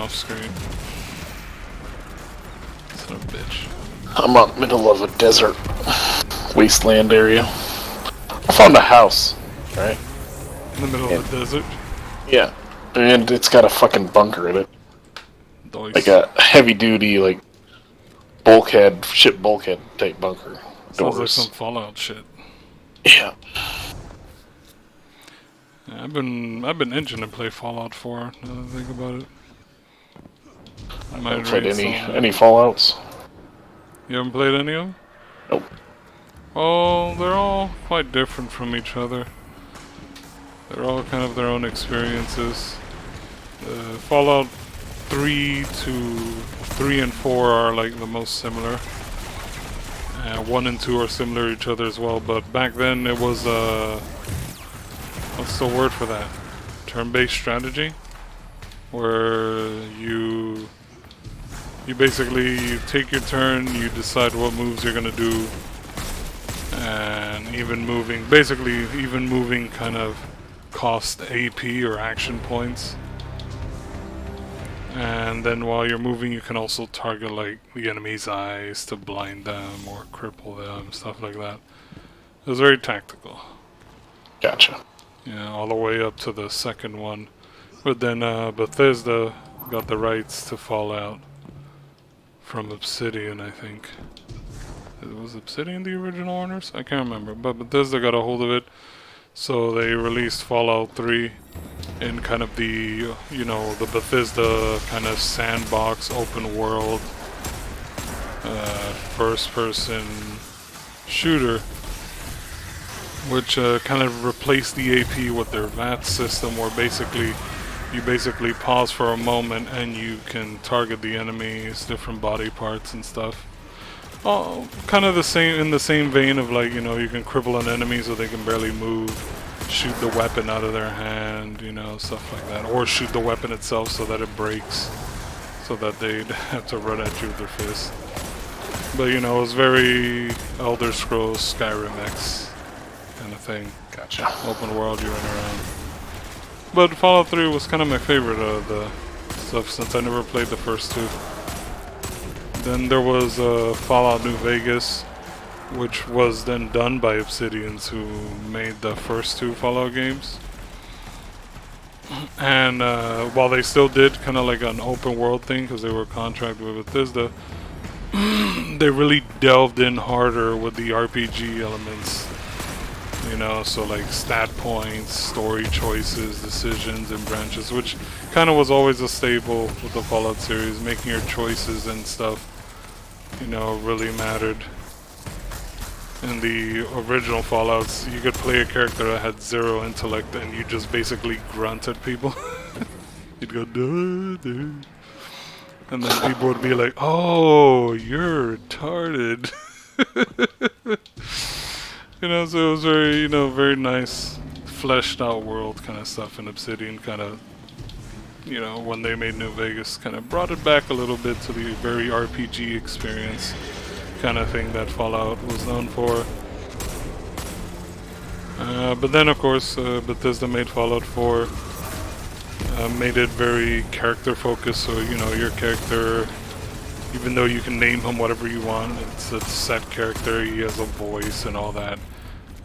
off screen. Son of a bitch. I'm out in the middle of a desert wasteland area. I found a house, right? In the middle of the desert? Yeah. And it's got a fucking bunker in it. Nice. Like a heavy-duty, like, ship bulkhead type bunker. Sounds Doors. like some Fallout shit. Yeah. Yeah, I've been itching to play Fallout 4, now that I think about it. I haven't played any Fallouts. You haven't played any of them? Nope. Oh, they're all quite different from each other. They're all kind of their own experiences. Fallout 3 and 4 are like the most similar. 1 and 2 are similar to each other as well, but back then it was what's the word for that? Turn-based strategy, where you basically take your turn, you decide what moves you're gonna do, and even moving kind of cost AP or action points. And then while you're moving, you can also target like the enemy's eyes to blind them or cripple them, stuff like that. It was very tactical. Gotcha. Yeah, all the way up to the second one. But then Bethesda got the rights to Fallout from Obsidian, I think. Was Obsidian the original owners? I can't remember. But Bethesda got a hold of it, so they released Fallout 3 in kind of the, the Bethesda kind of sandbox, open world, first-person shooter, which kind of replaced the AP with their VAT system, where you basically pause for a moment and you can target the enemies, different body parts and stuff. Oh, kind of in the same vein of like, you can cripple an enemy so they can barely move, shoot the weapon out of their hand, stuff like that, or shoot the weapon itself so that it breaks, so that they'd have to run at you with their fist. But it was very Elder Scrolls Skyrim-X kind of thing. Gotcha. Open world, you run around. But Fallout 3 was kind of my favorite of the stuff, since I never played the first two. Then there was Fallout New Vegas, which was then done by Obsidians, who made the first two Fallout games. And while they still did kind of like an open world thing, because they were contracted with Bethesda, they really delved in harder with the RPG elements. So like stat points, story choices, decisions, and branches, which kind of was always a staple with the Fallout series. Making your choices and stuff, really mattered. In the original Fallouts, you could play a character that had 0 intellect and you just basically grunt at people. You'd go, duh, duh. And then people would be like, oh, you're retarded. So it was very, very nice, fleshed out world kind of stuff, and Obsidian kind of, when they made New Vegas, kind of brought it back a little bit to the very RPG experience kind of thing that Fallout was known for. But then, of course, Bethesda made Fallout 4, made it very character focused, so, your character, even though you can name him whatever you want, it's a set character, he has a voice and all that.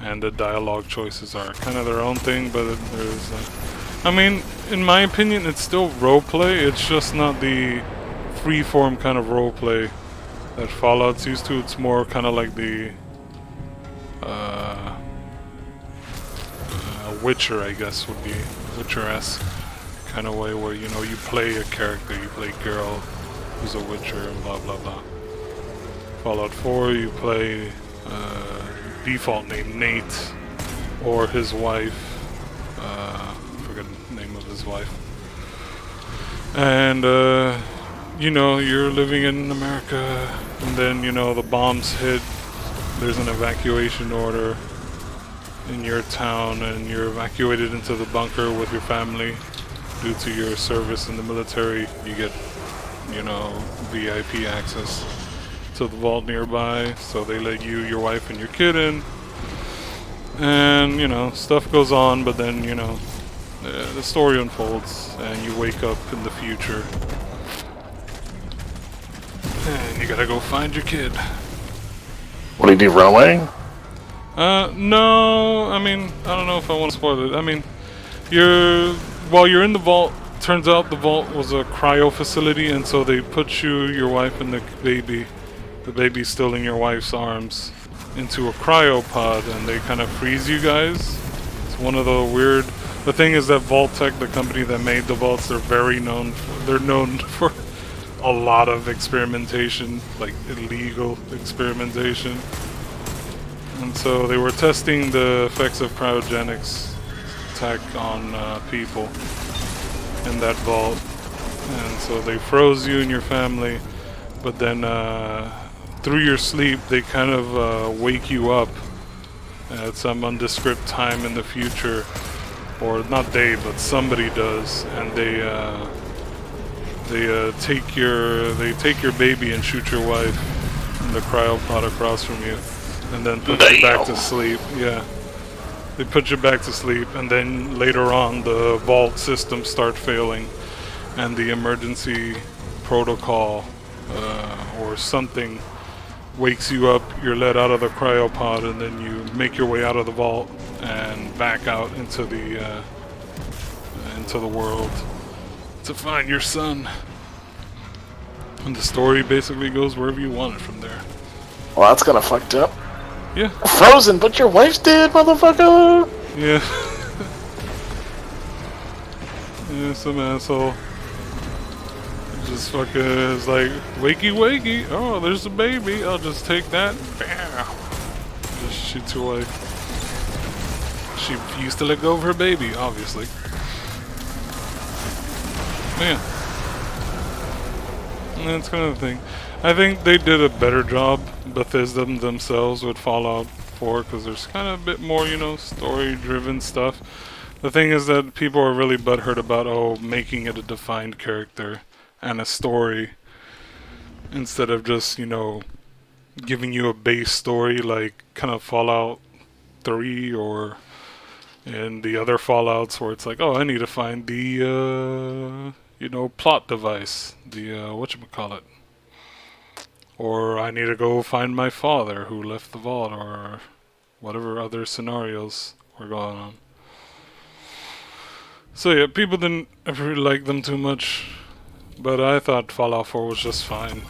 And the dialogue choices are kind of their own thing, but there's... I mean, in my opinion, it's still roleplay, it's just not the freeform kind of roleplay that Fallout's used to. It's more kind of like the... Witcher, I guess, would be Witcher-esque kind of way, where, you play a character, you play Geralt, who's a Witcher, and blah blah blah. Fallout 4, you play default name Nate, or his wife, I forget the name of his wife, and you're living in America, and then the bombs hit, there's an evacuation order in your town, and you're evacuated into the bunker with your family. Due to your service in the military, you get VIP access to the vault nearby, so they let you, your wife, and your kid in. And, stuff goes on, but then, the story unfolds, and you wake up in the future, And you gotta go find your kid. What do you do, run away? No, I mean, I don't know if I want to spoil it. I mean, while you're in the vault, turns out the vault was a cryo facility, and so they put you, your wife, and the baby's still in your wife's arms, into a cryopod, and they kind of freeze you guys. It's one of the weird. The thing is that Vault-Tec, the company that made the vaults, they're known for a lot of experimentation, like illegal experimentation. And so they were testing the effects of cryogenics tech on people in that vault. And so they froze you and your family, but then through your sleep they kind of wake you up at some undescript time in the future. Or not they, but somebody does, and they take your baby and shoot your wife in the cryopod across from you, and then put you back to sleep. Yeah, they put you back to sleep, and then later on the vault systems start failing, and the emergency protocol or something wakes you up. You're let out of the cryopod, and then you make your way out of the vault and back out into the world to find your son. And the story basically goes wherever you want it from there. Well, that's kind of fucked up. Yeah. Frozen, but your wife's dead, motherfucker! Yeah. Yeah, some asshole. Just fucking is like, wakey wakey, oh, there's a baby, I'll just take that. Bam. Just shoots your wife. She refused to let go of her baby, obviously. Yeah. And that's kind of the thing. I think they did a better job, Bethesda themselves, with Fallout 4, because there's kind of a bit more, you know, story-driven stuff. The thing is that people are really butthurt about, making it a defined character and a story, instead of just, you know, giving you a base story like kind of Fallout 3 or in the other Fallouts where it's like, oh, I need to find the, you know, plot device, the, whatchamacallit. Or I need to go find my father who left the vault, or whatever other scenarios were going on. So yeah, people didn't ever like them too much, but I thought Fallout 4 was just fine.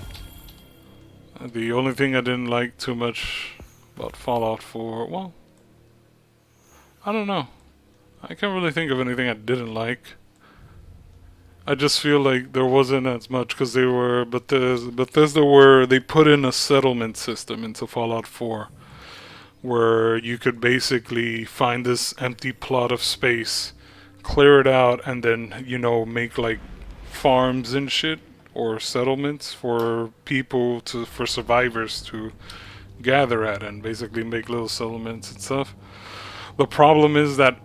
The only thing I didn't like too much about Fallout 4, well, I don't know. I can't really think of anything I didn't like. I just feel like there wasn't as much because they were they put in a settlement system into Fallout 4 where you could basically find this empty plot of space, clear it out, and then, you know, make like farms and shit or settlements for people for survivors to gather at and basically make little settlements and stuff. The problem is that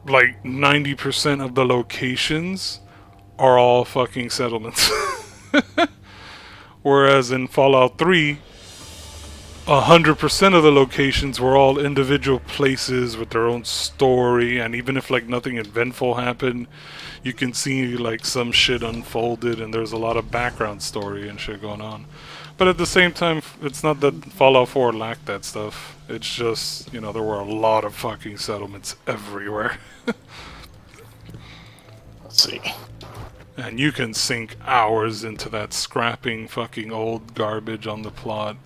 like 90% of the locations are all fucking settlements. Whereas in Fallout 3, 100% of the locations were all individual places with their own story, and even if like nothing eventful happened, you can see like some shit unfolded and there's a lot of background story and shit going on. But at the same time, it's not that Fallout 4 lacked that stuff. It's just, you know, there were a lot of fucking settlements everywhere. Let's see. And you can sink hours into that scrapping fucking old garbage on the plot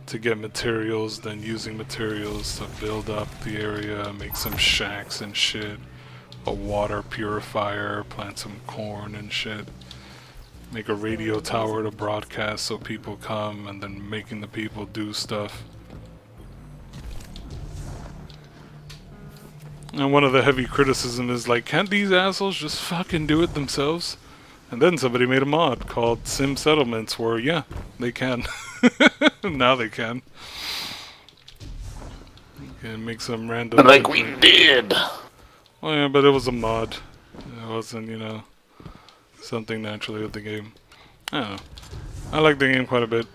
to get materials, then using materials to build up the area, make some shacks and shit, a water purifier, plant some corn and shit, make a radio tower to broadcast so people come, and then making the people do stuff. And one of the heavy criticism is like, can't these assholes just fucking do it themselves? And then somebody made a mod called Sim Settlements where, yeah, they can. Now they can. You can make some random... Like we did! Well, yeah, but it was a mod. It wasn't, you know, something naturally with the game. I don't know. I like the game quite a bit.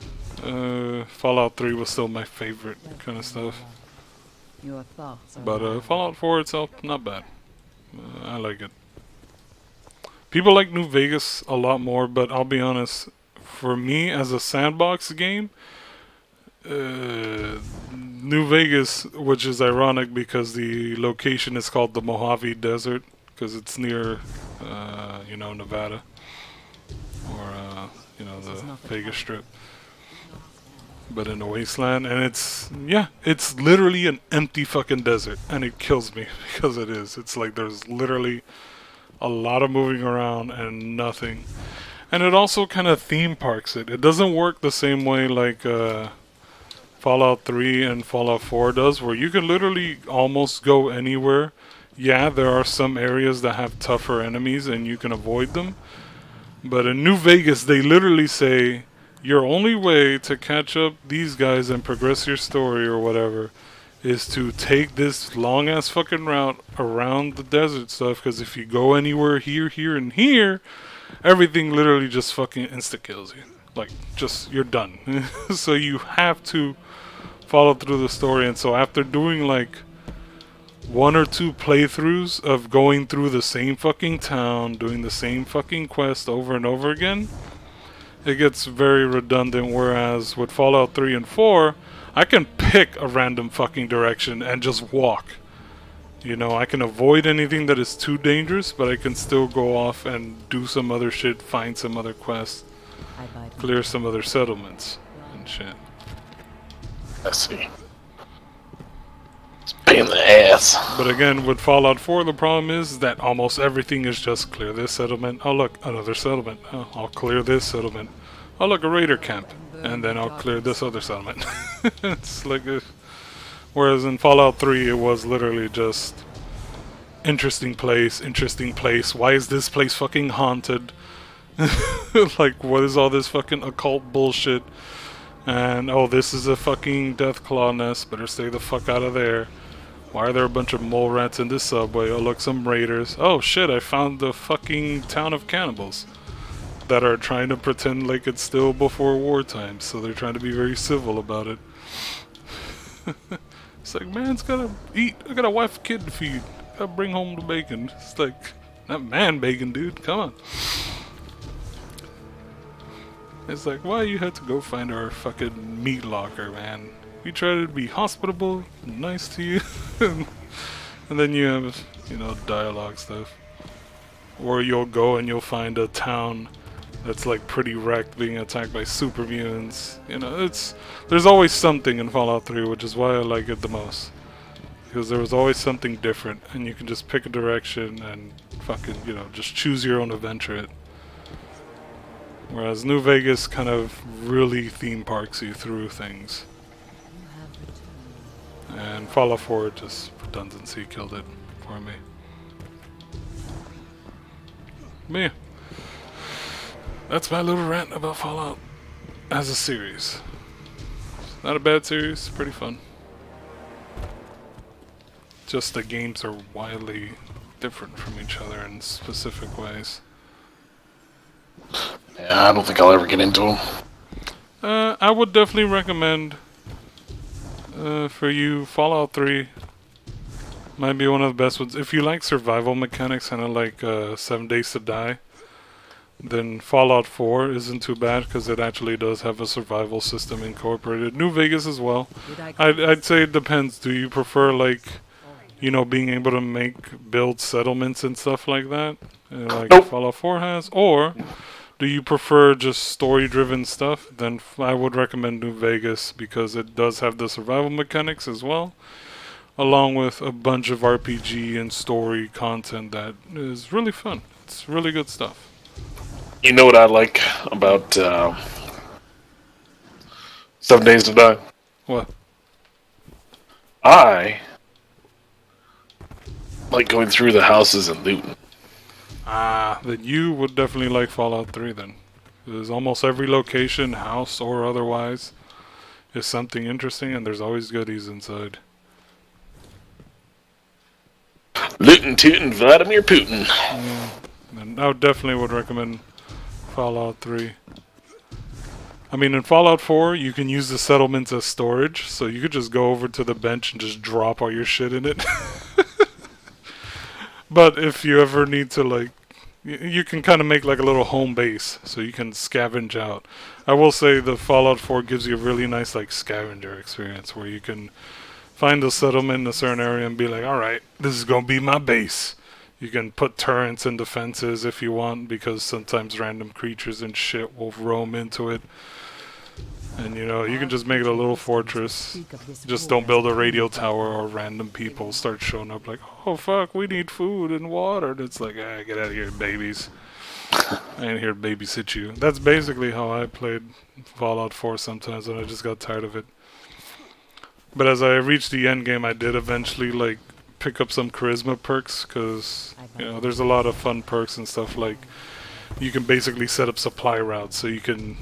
Fallout 3 was still my favorite kind of stuff. Your thoughts are But Fallout 4 itself, not bad. I like it. People like New Vegas a lot more, but I'll be honest, for me as a sandbox game, New Vegas, which is ironic because the location is called the Mojave Desert because it's near, Nevada or the Vegas Strip, but in a wasteland, and it's literally an empty fucking desert, and it kills me because it is. It's like there's literally a lot of moving around and nothing. And it also kind of theme parks it. It doesn't work the same way like Fallout 3 and Fallout 4 does, where you can literally almost go anywhere. Yeah, there are some areas that have tougher enemies and you can avoid them. But in New Vegas, they literally say, your only way to catch up these guys and progress your story or whatever is to take this long-ass fucking route around the desert stuff, because if you go anywhere here, here, and here, everything literally just fucking insta-kills you. Like, just, you're done. So you have to follow through the story, and so after doing like 1 or 2 playthroughs of going through the same fucking town, doing the same fucking quest over and over again, it gets very redundant, whereas with Fallout 3 and 4, I can pick a random fucking direction and just walk. You know, I can avoid anything that is too dangerous, but I can still go off and do some other shit, find some other quests, clear some other settlements and shit. I see. It's a pain in the ass. But again, with Fallout 4, the problem is that almost everything is just clear this settlement. Oh look, another settlement. Oh, I'll clear this settlement. Oh look, a raider camp. And then I'll clear this other settlement. It's like whereas in Fallout 3, it was literally just interesting place. Why is this place fucking haunted? Like, what is all this fucking occult bullshit? And, oh, this is a fucking Deathclaw nest. Better stay the fuck out of there. Why are there a bunch of mole rats in this subway? Oh, look, some raiders. Oh, shit, I found the fucking town of cannibals that are trying to pretend like it's still before wartime. So they're trying to be very civil about it. It's like, man's gotta eat. I got a wife, kid to feed. Gotta bring home the bacon. It's like, not man bacon, dude. Come on. It's like, why you had to go find our fucking meat locker, man? We try to be hospitable, nice to you, and then you have, dialogue stuff. Or you'll go and you'll find a town that's like pretty wrecked, being attacked by super mutants. There's always something in Fallout 3, which is why I like it the most. Because there was always something different, and you can just pick a direction and fucking, just choose your own adventure. Whereas New Vegas kind of really theme parks you through things. And Fallout 4, just redundancy, killed it for me. But yeah, that's my little rant about Fallout as a series. Not a bad series, pretty fun. Just the games are wildly different from each other in specific ways. Yeah, I don't think I'll ever get into them. I would definitely recommend for you Fallout 3. Might be one of the best ones. If you like survival mechanics, kind of like 7 Days to Die, then Fallout 4 isn't too bad because it actually does have a survival system incorporated. New Vegas as well. I'd say it depends. Do you prefer being able to build settlements and stuff like that, like Nope. Fallout 4 has, or do you prefer just story-driven stuff? Then I would recommend New Vegas because it does have the survival mechanics as well, along with a bunch of RPG and story content that is really fun. It's really good stuff. You know what I like about 7 Days to Die? What? I like going through the houses and looting. Then you would definitely like Fallout 3 then. There's almost every location, house or otherwise, is something interesting, and there's always goodies inside. Lootin' tootin' Vladimir Putin. And I definitely would recommend Fallout 3. I mean, in Fallout 4, you can use the settlements as storage, so you could just go over to the bench and just drop all your shit in it. But if you ever need to, you can kind of make like a little home base, so you can scavenge out. I will say the Fallout 4 gives you a really nice like scavenger experience where you can find a settlement in a certain area and be like, all right, this is gonna be my base. You can put turrets and defenses if you want, because sometimes random creatures and shit will roam into it. And you know, you can just make it a little fortress. Just don't build a radio tower or random people start showing up like, oh fuck, we need food and water. And it's like, ah, get out of here, babies. I ain't here to babysit you. That's basically how I played Fallout 4 sometimes, and I just got tired of it. But as I reached the end game, I did eventually like pick up some charisma perks, because you know, there's a lot of fun perks and stuff. Like you can basically set up supply routes, so you can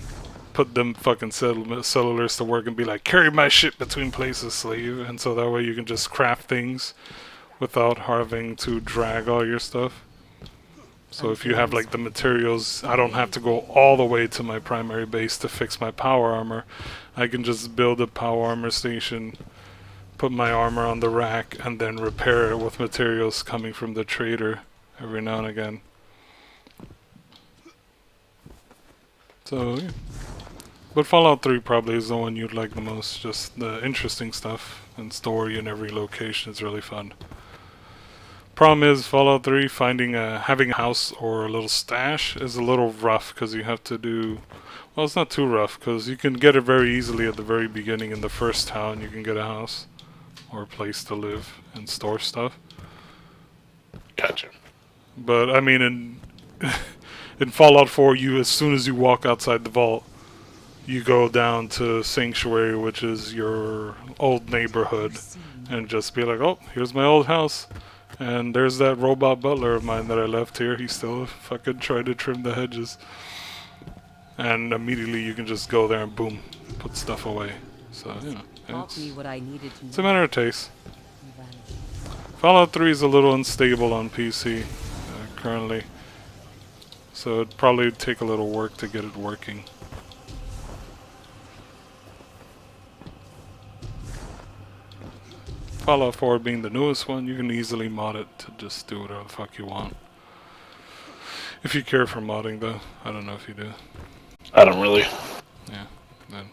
put them fucking cellulars to work and be like, carry my shit between places, slave. And so that way you can just craft things without having to drag all your stuff. So if you have like the materials, I don't have to go all the way to my primary base to fix my power armor. I can just build a power armor station, put my armor on the rack, and then repair it with materials coming from the trader every now and again. So yeah. But Fallout 3 probably is the one you'd like the most. Just the interesting stuff and story in every location is really fun. Problem is, Fallout 3, having a house or a little stash is a little rough, because you have to do... Well, it's not too rough, because you can get it very easily at the very beginning. In the first town, you can get a house or a place to live and store stuff. Gotcha. But, I mean, in Fallout 4, as soon as you walk outside the vault, you go down to Sanctuary, which is your old neighborhood, and just be like, oh, here's my old house. And there's that robot butler of mine that I left here. He still fucking tried to trim the hedges. And immediately you can just go there and boom, put stuff away. So, you know, it's a matter of taste. Fallout 3 is a little unstable on PC currently. So it'd probably take a little work to get it working. Fallout 4 being the newest one, you can easily mod it to just do whatever the fuck you want. If you care for modding though, I don't know if you do. I don't really. Yeah, then